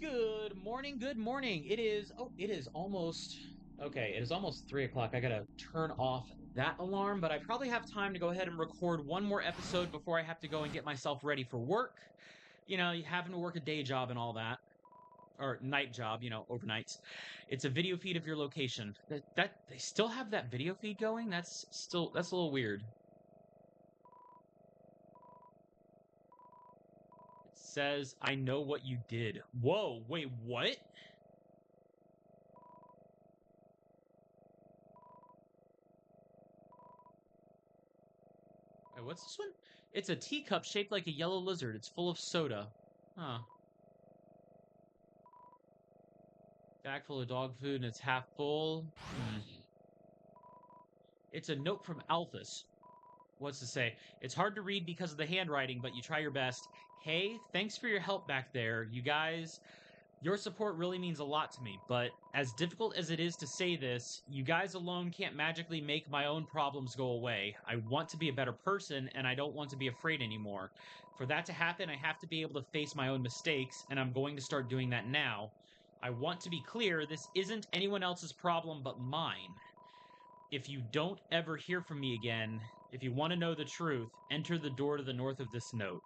Good morning, good morning. It is almost, okay, it is almost 3 o'clock. I gotta turn off that alarm, but I probably have time to go ahead and record one more episode before I have to go and get myself ready for work. Having to work a day job and all that, or night job, overnights. It's a video feed of your location. That they still have that video feed going? That's a little weird. It says, I know what you did. Whoa, wait, what? Wait, what's this one? It's a teacup shaped like a yellow lizard. It's full of soda. Huh. Bag full of dog food and it's half full. It's a note from Alphys. What's to say? It's hard to read because of the handwriting, but you try your best. Hey, thanks for your help back there. You guys, your support really means a lot to me, but as difficult as it is to say this, you guys alone can't magically make my own problems go away. I want to be a better person, and I don't want to be afraid anymore. For that to happen, I have to be able to face my own mistakes, and I'm going to start doing that now. I want to be clear, this isn't anyone else's problem but mine. If you don't ever hear from me again, if you want to know the truth, enter the door to the north of this note.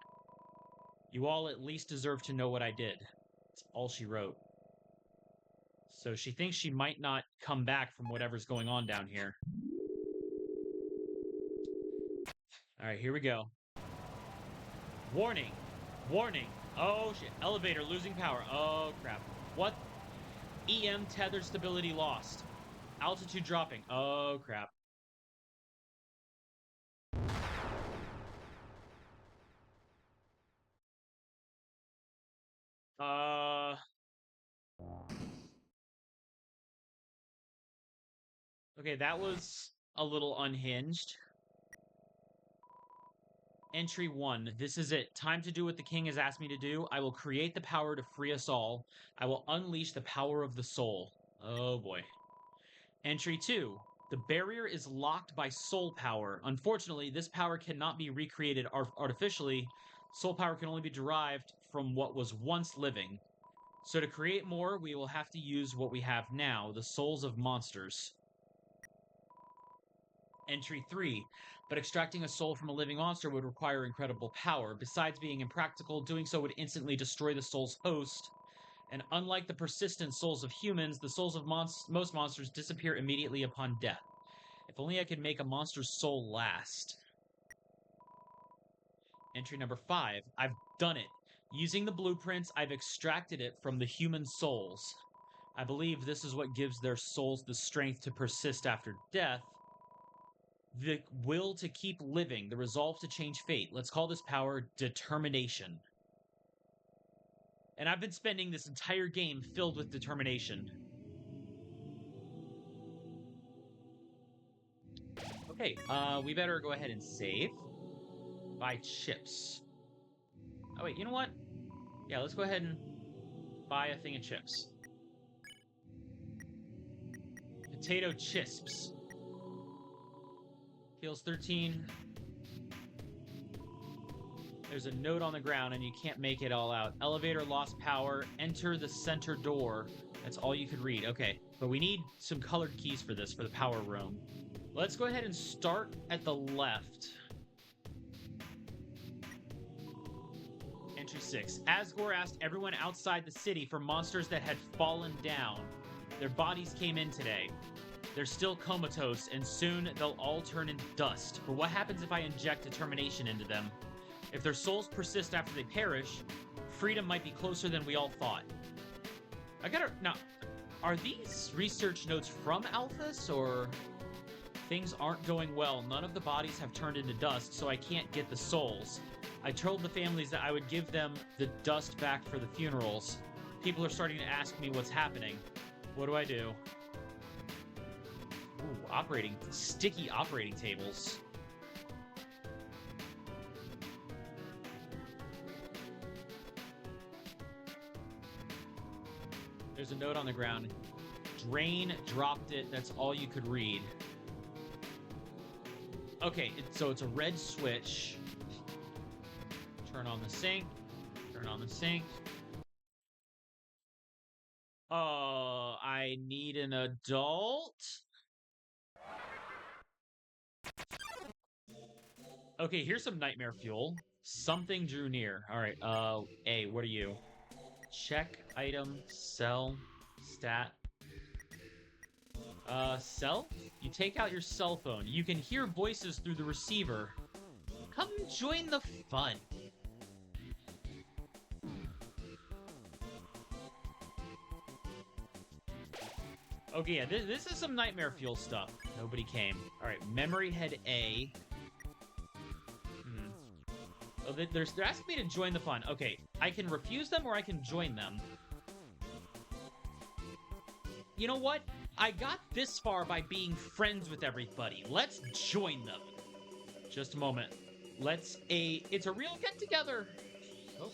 You all at least deserve to know what I did. That's all she wrote. So she thinks she might not come back from whatever's going on down here. All right, here we go. Warning! Warning! Oh shit. Elevator losing power. Oh crap. What? EM tether stability lost. Altitude dropping. Oh crap. Uh. Okay, that was a little unhinged. Entry 1. This is it. Time to do what the king has asked me to do. I will create the power to free us all. I will unleash the power of the soul. Oh boy. Entry 2. The barrier is locked by soul power. Unfortunately, this power cannot be recreated artificially. Soul power can only be derived from what was once living. So to create more, we will have to use what we have now, the souls of monsters. Entry 3. But extracting a soul from a living monster would require incredible power. Besides being impractical, doing so would instantly destroy the soul's host. And unlike the persistent souls of humans, the souls of most monsters disappear immediately upon death. If only I could make a monster's soul last. Entry number 5. I've done it. Using the blueprints, I've extracted it from the human souls. I believe this is what gives their souls the strength to persist after death, the will to keep living, the resolve to change fate. Let's call this power determination. And I've been spending this entire game filled with determination. Okay, we better go ahead and save. Buy chips. Oh wait, you know what? Yeah, let's go ahead and buy a thing of chips. Potato chisps. Heals 13. There's a note on the ground and you can't make it all out. Elevator lost power. Enter the center door. That's all you could read. Okay, but we need some colored keys for this, for the power room. Let's go ahead and start at the left. Entry 6. Asgore asked everyone outside the city for monsters that had fallen down. Their bodies came in today. They're still comatose, and soon they'll all turn into dust. But what happens if I inject determination into them? If their souls persist after they perish, freedom might be closer than we all thought. Now, are these research notes from Alphys, or things aren't going well? None of the bodies have turned into dust, so I can't get the souls. I told the families that I would give them the dust back for the funerals. People are starting to ask me what's happening. What do I do? Ooh, sticky operating tables. There's a note on the ground. Drain dropped it. That's all you could read. Okay, so it's a red switch. Turn on the sink. Turn on the sink. I need an adult. Okay, here's some nightmare fuel. Something drew near. All right. A, what are you? Check, item, sell, stat. Cell? You take out your cell phone. You can hear voices through the receiver. Come join the fun. Okay, yeah, this is some nightmare fuel stuff. Nobody came. All right, memory head A. Oh, they're asking me to join the fun. Okay, I can refuse them or I can join them. You know what? I got this far by being friends with everybody. Let's join them. Just a moment. It's a real get together.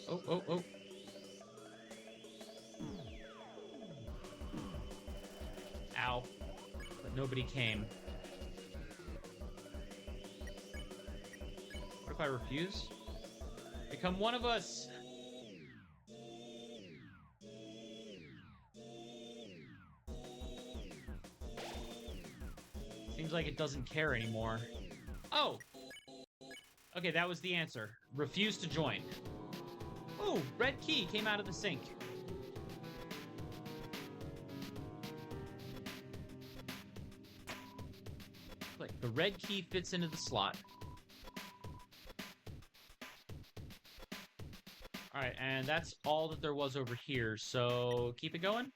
Oh. Ow. But nobody came. What if I refuse? Become one of us. Seems like it doesn't care anymore. Oh! Okay, that was the answer. Refuse to join. Ooh, red key came out of the sink. Click. The red key fits into the slot. Alright, and that's all that there was over here, so keep it going.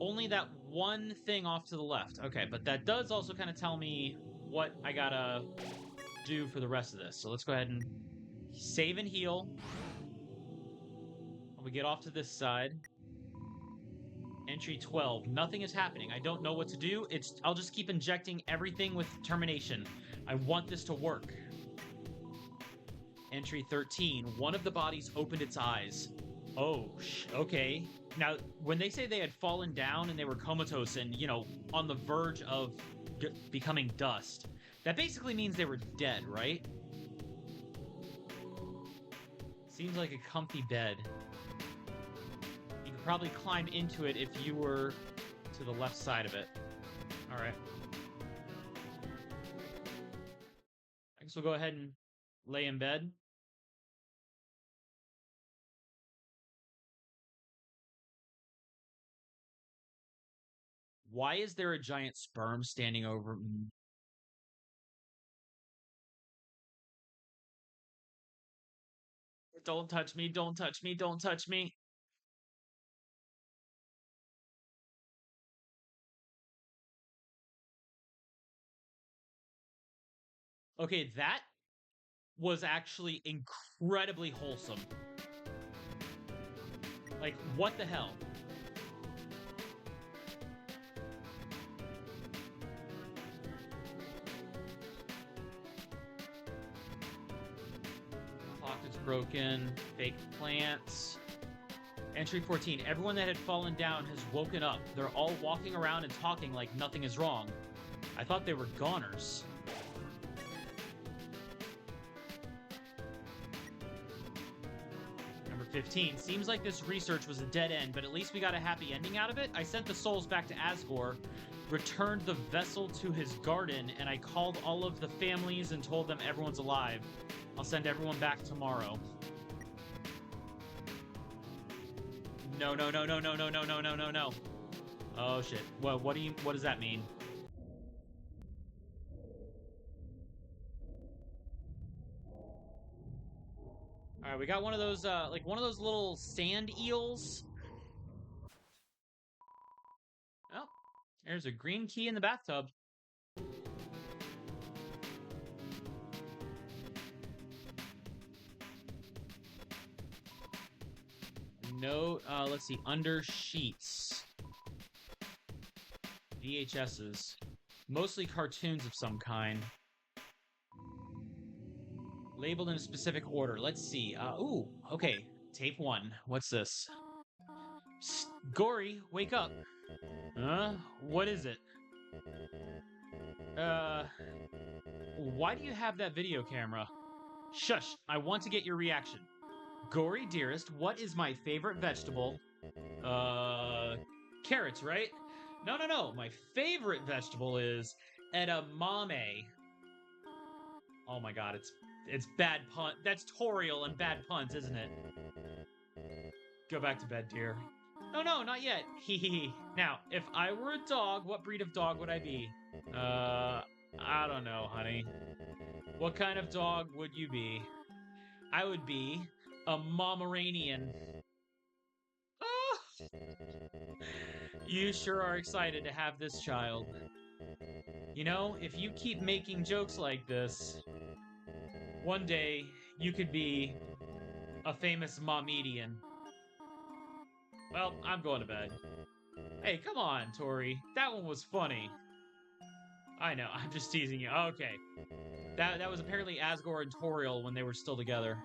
Only that one thing off to the left. Okay, but that does also kind of tell me what I gotta do for the rest of this. So let's go ahead and save and heal. We get off to this side. Entry 12. Nothing is happening. I don't know what to do. I'll just keep injecting everything with determination. I want this to work. Entry 13. One of the bodies opened its eyes. Oh, okay. Now, when they say they had fallen down and they were comatose and, on the verge of becoming dust, that basically means they were dead, right? Seems like a comfy bed. You could probably climb into it if you were to the left side of it. All right. I guess we'll go ahead and lay in bed. Why is there a giant sperm standing over me? Don't touch me, don't touch me, don't touch me. Okay, that was actually incredibly wholesome. Like, what the hell? Clock is broken. Fake plants. Entry 14. Everyone that had fallen down has woken up. They're all walking around and talking like nothing is wrong. I thought they were goners. Number 15. Seems like this research was a dead end, but at least we got a happy ending out of it. I sent the souls back to Asgore, returned the vessel to his garden, and I called all of the families and told them everyone's alive. I'll send everyone back tomorrow. No. Oh shit. What does that mean? Alright, we got one of those like one of those little sand eels. Oh, there's a green key in the bathtub. No, let's see, under sheets. VHSs. Mostly cartoons of some kind. Labeled in a specific order. Let's see. Ooh, okay. Tape 1. What's this? Psst, Gory, wake up. What is it? Why do you have that video camera? Shush, I want to get your reaction. Gory dearest, what is my favorite vegetable? Carrots, right? No, no, no. My favorite vegetable is edamame. Oh my god, it's bad pun. That's Toriel and bad puns, isn't it? Go back to bed, dear. No, no, not yet. Hee hee hee. Now, if I were a dog, what breed of dog would I be? I don't know, honey. What kind of dog would you be? I would be a Pomeranian. Oh, you sure are excited to have this child. You know, if you keep making jokes like this, one day you could be a famous momedian. Well, I'm going to bed. Hey, come on, Tori. That one was funny. I know, I'm just teasing you. Okay. That was apparently Asgore and Toriel when they were still together.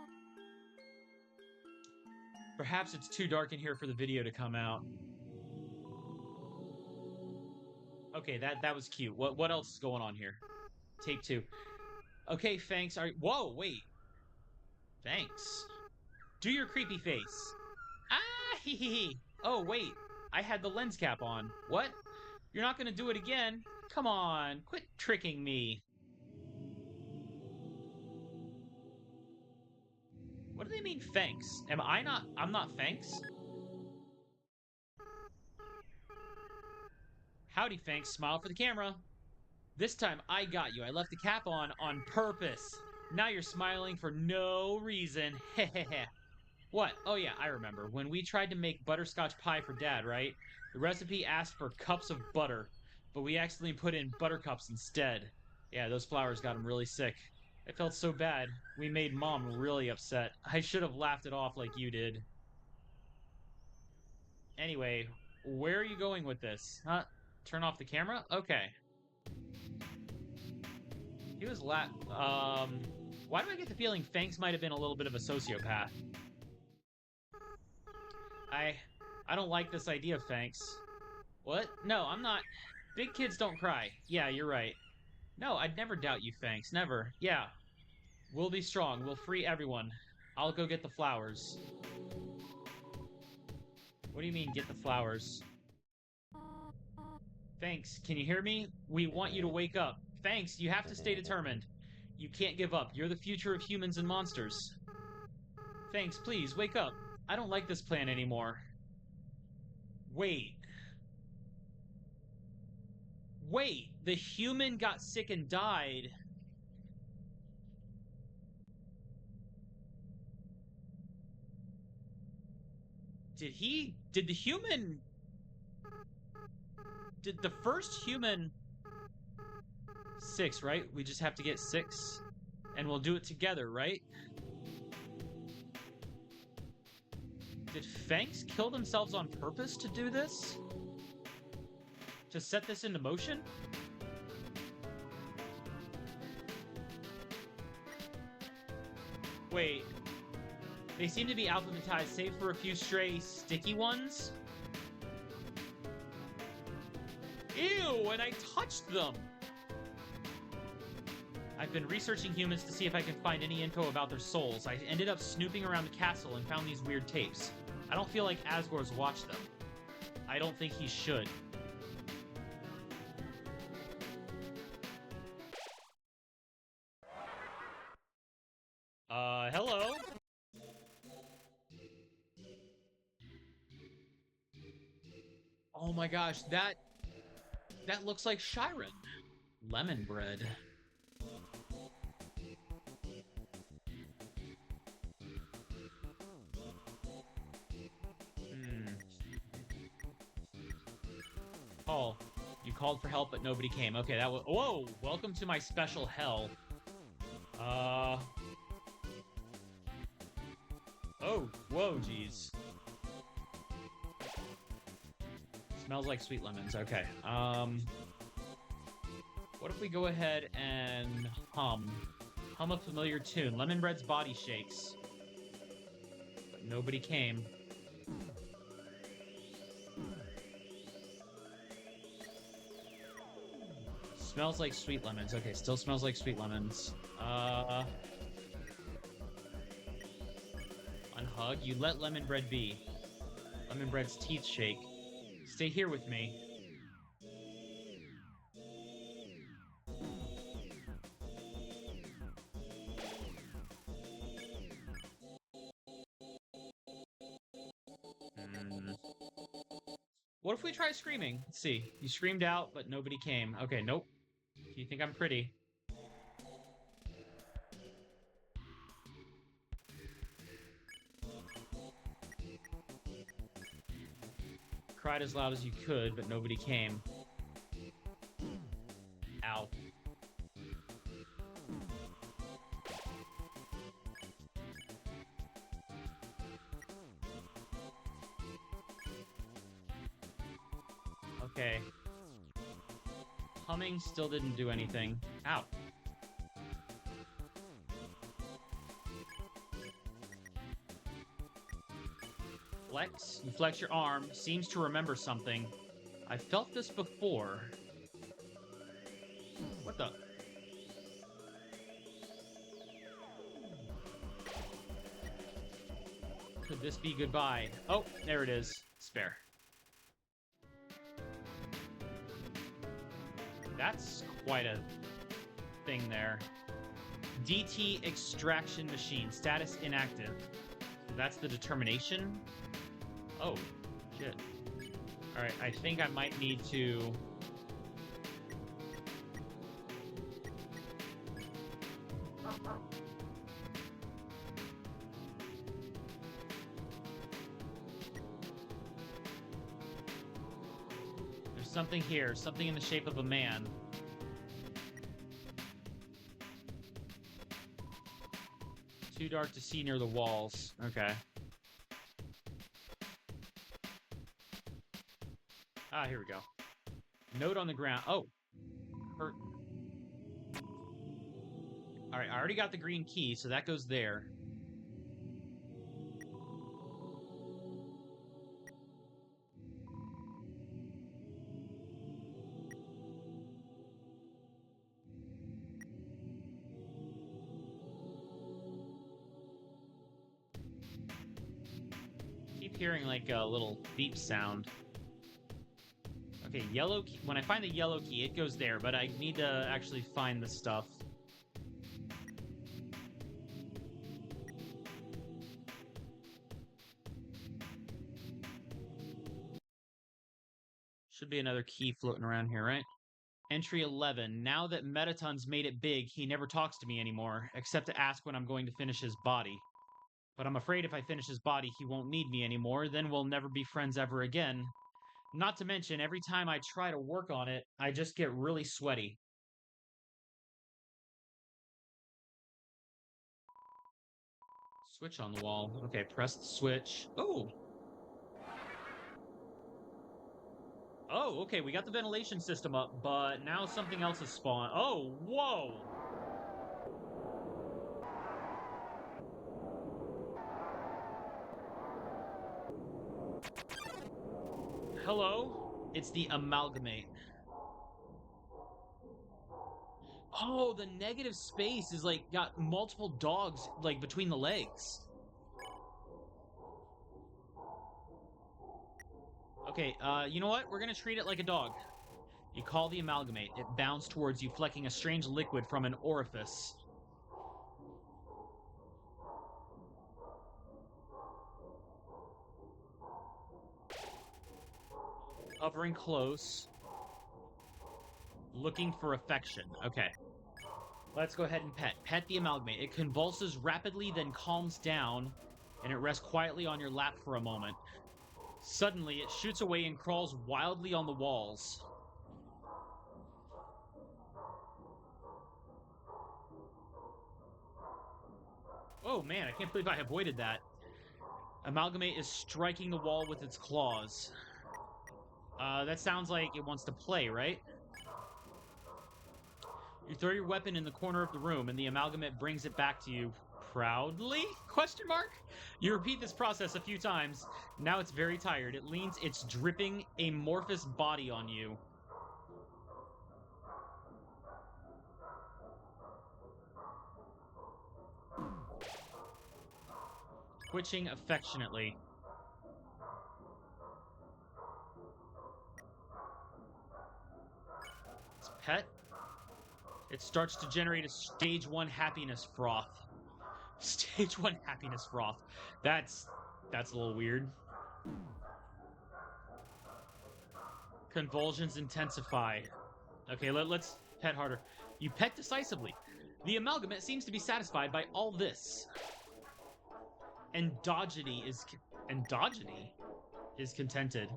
Perhaps it's too dark in here for the video to come out. Okay, that was cute. What else is going on here? Tape 2. Okay, thanks. Whoa, wait. Thanks. Do your creepy face. Ah, hee hee hee. Oh, wait. I had the lens cap on. What? You're not gonna do it again? Come on, quit tricking me. What do they mean, thanks? I'm not thanks? Howdy, thanks. Smile for the camera. This time I got you. I left the cap on purpose. Now you're smiling for no reason. Hehehe. What? Oh yeah, I remember. When we tried to make butterscotch pie for Dad, right? The recipe asked for cups of butter, but we accidentally put in buttercups instead. Yeah, those flowers got him really sick. I felt so bad. We made Mom really upset. I should have laughed it off like you did. Anyway, where are you going with this? Huh? Turn off the camera? Okay. He was why do I get the feeling Fangs might have been a little bit of a sociopath? I I don't like this idea of Fangs. What? No, I'm not. Big kids don't cry. Yeah, you're right. No, I'd never doubt you, Fangs. Never. Yeah. We'll be strong. We'll free everyone. I'll go get the flowers. What do you mean, get the flowers? Thanks. Can you hear me? We want you to wake up. Thanks. You have to stay determined. You can't give up. You're the future of humans and monsters. Thanks. Please, wake up. I don't like this plan anymore. Wait. Wait. The human got sick and died. Did the human... Did the first human... 6, right? We just have to get 6. And we'll do it together, right? Did Fangs kill themselves on purpose to do this? To set this into motion? Wait. They seem to be alphabetized, save for a few stray sticky ones? Ew, and I touched them! I've been researching humans to see if I can find any info about their souls. I ended up snooping around the castle and found these weird tapes. I don't feel like Asgore's watched them. I don't think he should. Hello? Oh my gosh, that looks like Shiren. Lemon bread. Paul, you called for help, but nobody came. Okay, that was... Whoa! Welcome to my special hell. Oh, whoa, jeez. Smells like sweet lemons. Okay. What if we go ahead and hum a familiar tune? Lemon Bread's Body Shakes. But nobody came. Smells like sweet lemons. Okay, still smells like sweet lemons. hug. You let lemon bread be. Lemon bread's teeth shake. Stay here with me. Hmm. What if we try screaming? Let's see. You screamed out, but nobody came. Okay, nope. You think I'm pretty? Cried as loud as you could, but nobody came. Ow. Okay. Humming still didn't do anything. Ow. Flex. You flex your arm. Seems to remember something. I felt this before. What the? Could this be goodbye? Oh, there it is. Spare. That's quite a thing there. DT extraction machine. Status inactive. That's the determination? Oh, shit. Alright, I think I might need to... There's something here. Something in the shape of a man. Too dark to see near the walls. Okay. Ah, here we go. Note on the ground. Oh. Hurt. Alright, I already got the green key, so that goes there. Keep hearing like a little beep sound. Okay, yellow key. When I find the yellow key, it goes there, but I need to actually find the stuff. Should be another key floating around here, right? Entry 11. Now that Metaton's made it big, he never talks to me anymore, except to ask when I'm going to finish his body. But I'm afraid if I finish his body, he won't need me anymore, then we'll never be friends ever again. Not to mention, every time I try to work on it, I just get really sweaty. Switch on the wall. Okay, press the switch. Oh! Oh, okay, we got the ventilation system up, but now something else has spawned. Oh, whoa! Hello? It's the amalgamate. Oh, the negative space is like got multiple dogs like between the legs. Okay, you know what? We're gonna treat it like a dog. You call the amalgamate. It bounds towards you, flecking a strange liquid from an orifice. Hovering close. Looking for affection. Okay. Let's go ahead and pet. Pet the amalgamate. It convulses rapidly, then calms down, and it rests quietly on your lap for a moment. Suddenly, it shoots away and crawls wildly on the walls. Oh man, I can't believe I avoided that. Amalgamate is striking the wall with its claws. That sounds like it wants to play, right? You throw your weapon in the corner of the room, and the amalgamate brings it back to you. Proudly? Question mark? You repeat this process a few times. Now it's very tired. It leans its dripping, amorphous body on you. Twitching affectionately. Its pet? It starts to generate a stage 1 happiness froth. Stage 1 happiness froth. That's a little weird. Convulsions intensify. Okay, let's pet harder. You pet decisively. The amalgamate seems to be satisfied by all this. Endogyny is contented.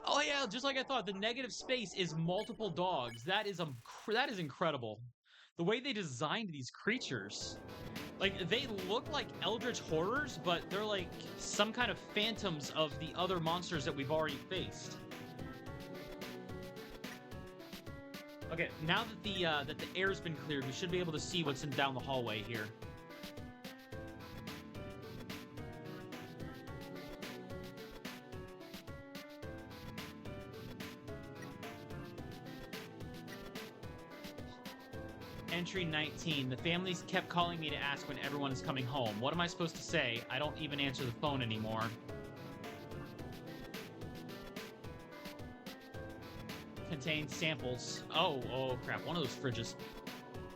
Oh yeah, just like I thought, the negative space is multiple dogs. That is incredible. The way they designed these creatures. Like, they look like eldritch horrors, but they're like some kind of phantoms of the other monsters that we've already faced. Okay, now that the air's been cleared, we should be able to see what's down the hallway here. Entry 19. The families kept calling me to ask when everyone is coming home. What am I supposed to say? I don't even answer the phone anymore. Contains samples. Oh crap, one of those fridges.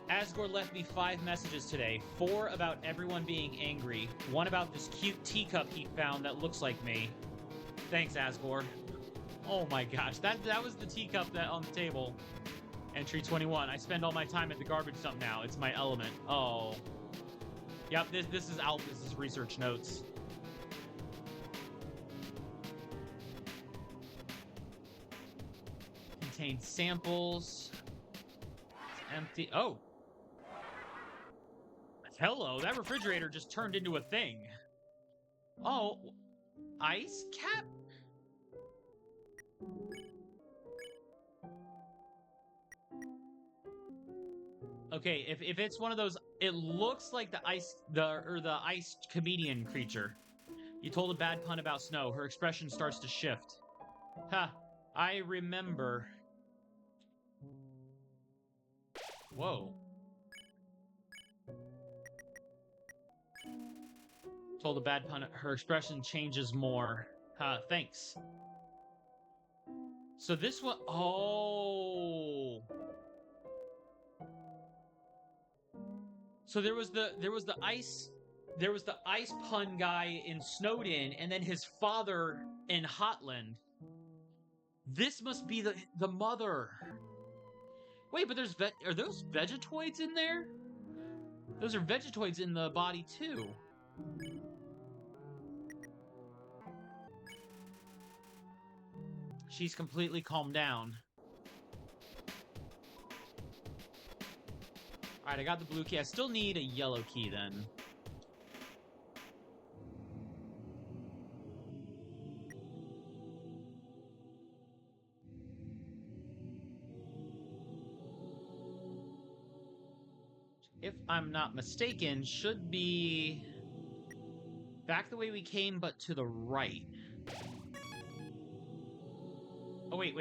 Asgore left me 5 messages today. 4 about everyone being angry. 1 about this cute teacup he found that looks like me. Thanks, Asgore. Oh my gosh, that was the teacup that on the table. Entry 21. I spend all my time at the garbage dump now. It's my element. Oh. Yep, this is out. This is research notes. Contains samples. It's empty. Oh. Hello, that refrigerator just turned into a thing. Oh. Ice cap? Okay, if it's one of those, it looks like the ice comedian creature. You told a bad pun about Snow. Her expression starts to shift. Ha! I remember. Whoa. Told a bad pun. Her expression changes more. Ha! Thanks. So this one. Oh. So there was the ice pun guy in Snowden, and then his father in Hotland. This must be the mother. Wait, but are those Vegetoids in there? Those are Vegetoids in the body too. She's completely calmed down. Alright, I got the blue key. I still need a yellow key then. If I'm not mistaken, should be back the way we came, but to the right. Oh, wait.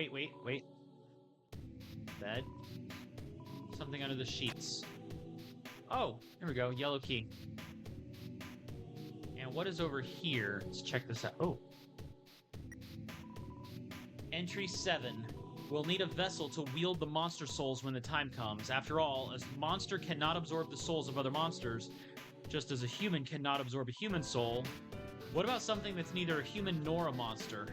Bed. Something under the sheets. Oh, here we go. Yellow key. And what is over here? Let's check this out. Oh. Entry 7. We'll need a vessel to wield the monster souls when the time comes. After all, a monster cannot absorb the souls of other monsters, just as a human cannot absorb a human soul. What about something that's neither a human nor a monster?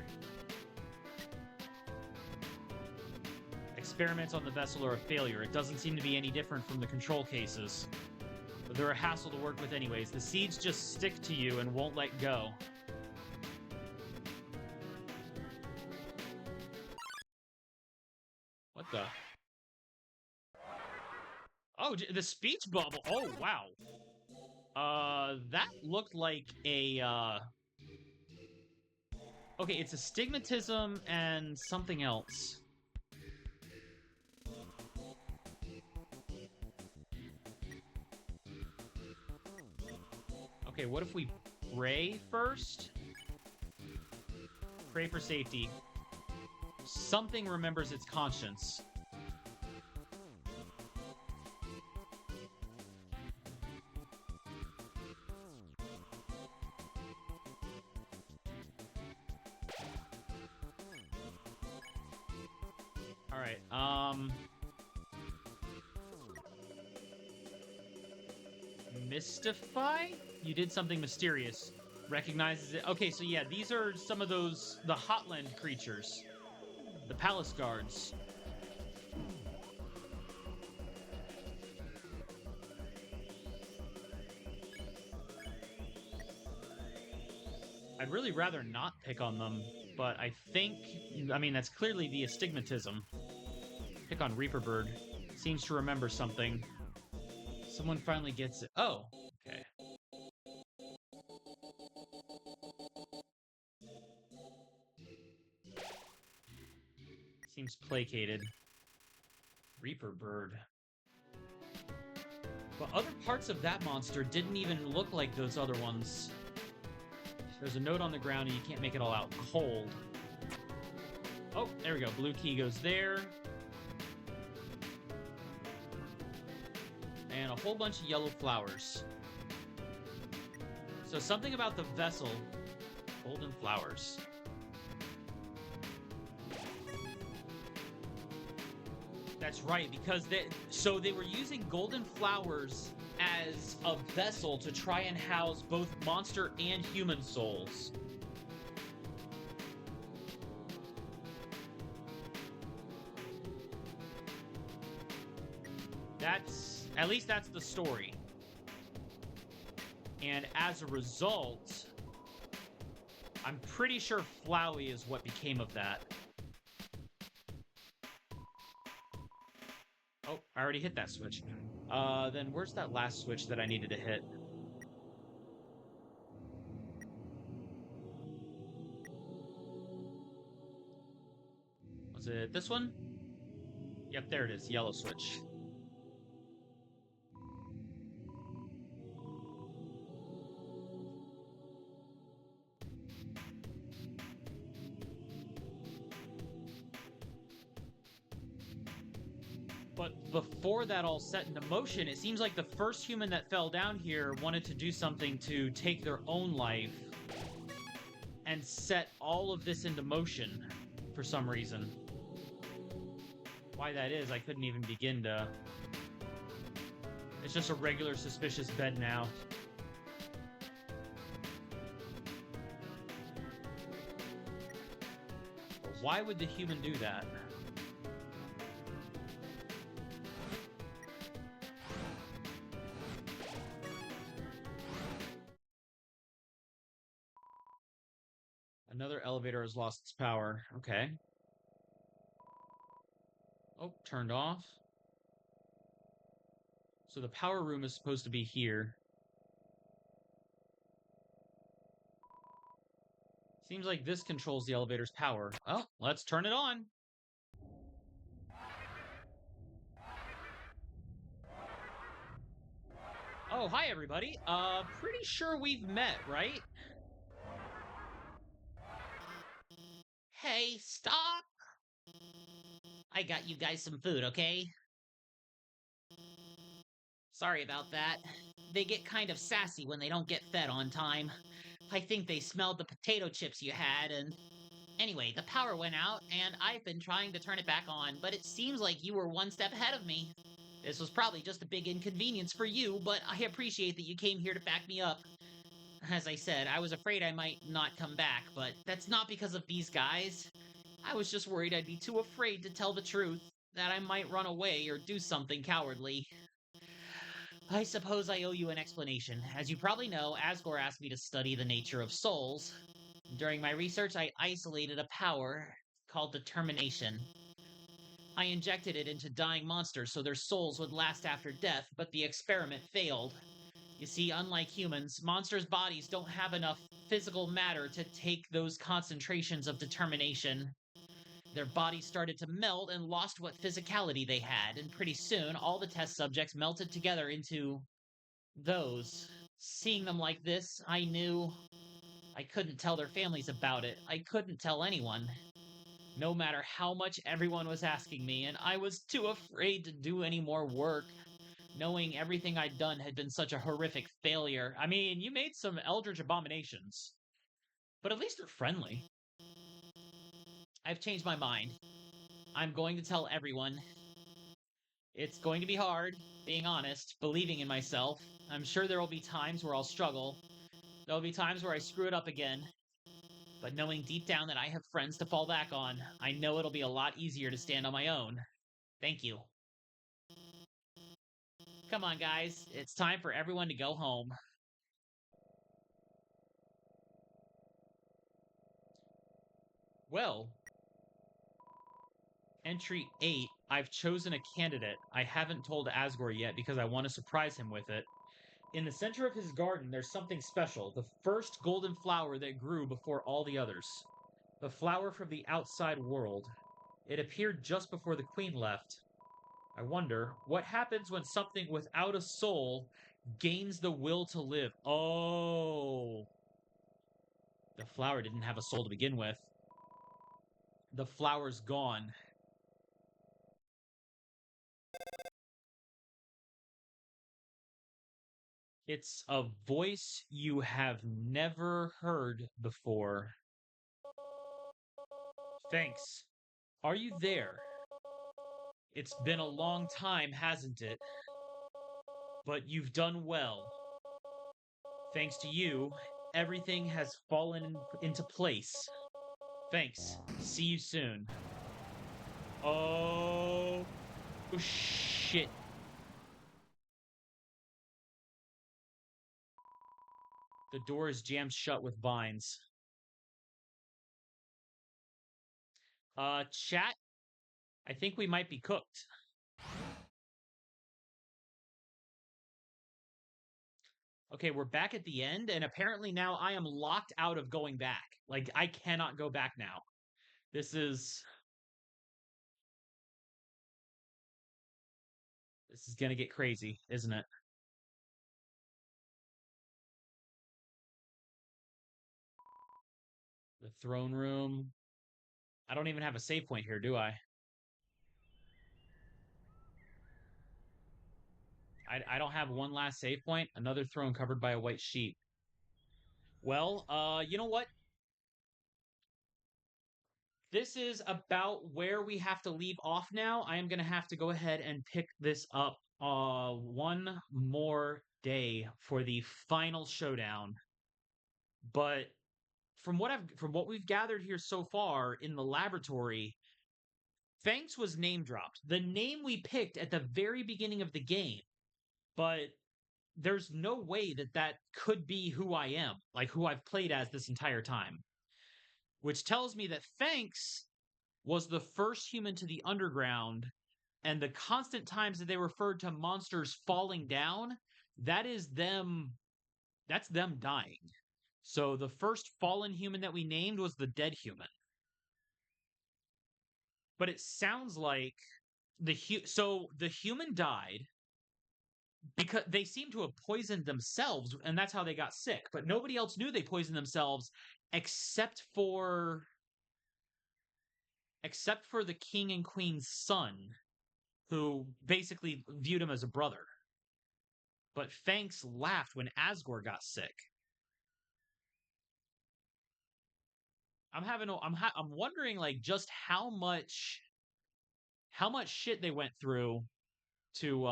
Experiments on the vessel are a failure. It doesn't seem to be any different from the control cases. But they're a hassle to work with anyways. The seeds just stick to you and won't let go. What the? Oh, the speech bubble. Oh, wow. That looked like a, Okay, it's astigmatism and something else. Okay, what if we pray first? Pray for safety. Something remembers its conscience. Alright, Mystify? You did something mysterious. Recognizes it. Okay, so yeah, these are some of those, the Hotland creatures. The palace guards. I'd really rather not pick on them, but I think, I mean, that's clearly the astigmatism. Pick on Reaper Bird. Seems to remember something. Someone finally gets it. Oh, okay. Seems placated. Reaper Bird. But other parts of that monster didn't even look like those other ones. There's a note on the ground and you can't make it all out. Cold. Oh, there we go. Blue key goes there. And a whole bunch of yellow flowers. So something about the vessel. Golden flowers. That's right, because they were using golden flowers as a vessel to try and house both monster and human souls. At least that's the story. And as a result, I'm pretty sure Flowey is what became of that. Oh, I already hit that switch. Then where's that last switch that I needed to hit? Was it this one? Yep, there it is. Yellow switch. But before that all set into motion, it seems like the first human that fell down here wanted to do something to take their own life and set all of this into motion for some reason. Why that is, I couldn't even begin to... It's just a regular suspicious bed now. Why would the human do that? Another elevator has lost its power. Okay. Oh, turned off. So the power room is supposed to be here. Seems like this controls the elevator's power. Oh, let's turn it on. Oh, hi everybody. Pretty sure we've met, right? Hey, stop! I got you guys some food, okay? Sorry about that. They get kind of sassy when they don't get fed on time. I think they smelled the potato chips you had, and... Anyway, the power went out, and I've been trying to turn it back on, but it seems like you were one step ahead of me. This was probably just a big inconvenience for you, but I appreciate that you came here to back me up. As I said, I was afraid I might not come back, but that's not because of these guys. I was just worried I'd be too afraid to tell the truth, that I might run away or do something cowardly. I suppose I owe you an explanation. As you probably know, Asgore asked me to study the nature of souls. During my research, I isolated a power called determination. I injected it into dying monsters so their souls would last after death, but the experiment failed. You see, unlike humans, monsters' bodies don't have enough physical matter to take those concentrations of determination. Their bodies started to melt and lost what physicality they had, and pretty soon all the test subjects melted together into those. Seeing them like this, I knew I couldn't tell their families about it. I couldn't tell anyone. No matter how much everyone was asking me, and I was too afraid to do any more work, knowing everything I'd done had been such a horrific failure. I mean, you made some eldritch abominations, but at least they're friendly. I've changed my mind. I'm going to tell everyone. It's going to be hard, being honest, believing in myself. I'm sure there will be times where I'll struggle. There'll be times where I screw it up again. But knowing deep down that I have friends to fall back on, I know it'll be a lot easier to stand on my own. Thank you. Come on, guys. It's time for everyone to go home. Well, entry 8, I've chosen a candidate. I haven't told Asgore yet because I want to surprise him with it. In the center of his garden, there's something special, the first golden flower that grew before all the others. The flower from the outside world. It appeared just before the queen left. I wonder, what happens when something without a soul gains the will to live? Oh, the flower didn't have a soul to begin with. The flower's gone. It's a voice you have never heard before. Thanks. Are you there? It's been a long time, hasn't it? But you've done well. Thanks to you, everything has fallen into place. Thanks. See you soon. Oh, shit. The door is jammed shut with vines. Chat, I think we might be cooked. Okay, we're back at the end, and apparently now I am locked out of going back. Like, I cannot go back now. This is gonna get crazy, isn't it? The throne room. I don't even have a save point here, do I? I don't have one last save point. Another throne covered by a white sheet. Well, you know what? This is about where we have to leave off now. I am going to have to go ahead and pick this up one more day for the final showdown. But from what we've gathered here so far in the laboratory, Fangs was name dropped. The name we picked at the very beginning of the game. But there's no way that that could be who I am, like who I've played as this entire time. Which tells me that Fangs was the first human to the underground, and the constant times that they referred to monsters falling down, that's them dying. So the first fallen human that we named was the dead human. But it sounds like so the human died because they seem to have poisoned themselves, and that's how they got sick. But nobody else knew they poisoned themselves except for the king and queen's son, who basically viewed him as a brother. But Fanks laughed when Asgore got sick. I'm wondering like just how much shit they went through to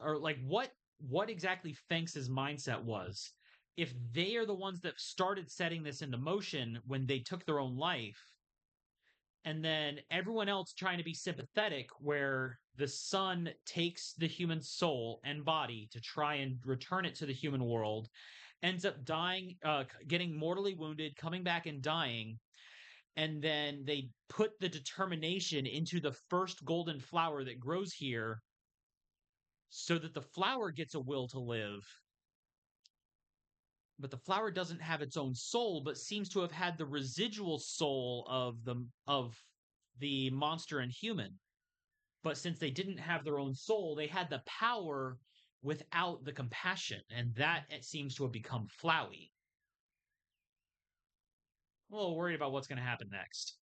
or like what exactly Fanks's mindset was. If they are the ones that started setting this into motion when they took their own life, and then everyone else trying to be sympathetic, where the son takes the human soul and body to try and return it to the human world, ends up dying, getting mortally wounded, coming back and dying, and then they put the determination into the first golden flower that grows here so that the flower gets a will to live. But the flower doesn't have its own soul, but seems to have had the residual soul of the monster and human. But since they didn't have their own soul, they had the power without the compassion, and that it seems to have become Flowey. I'm a little worried about what's going to happen next.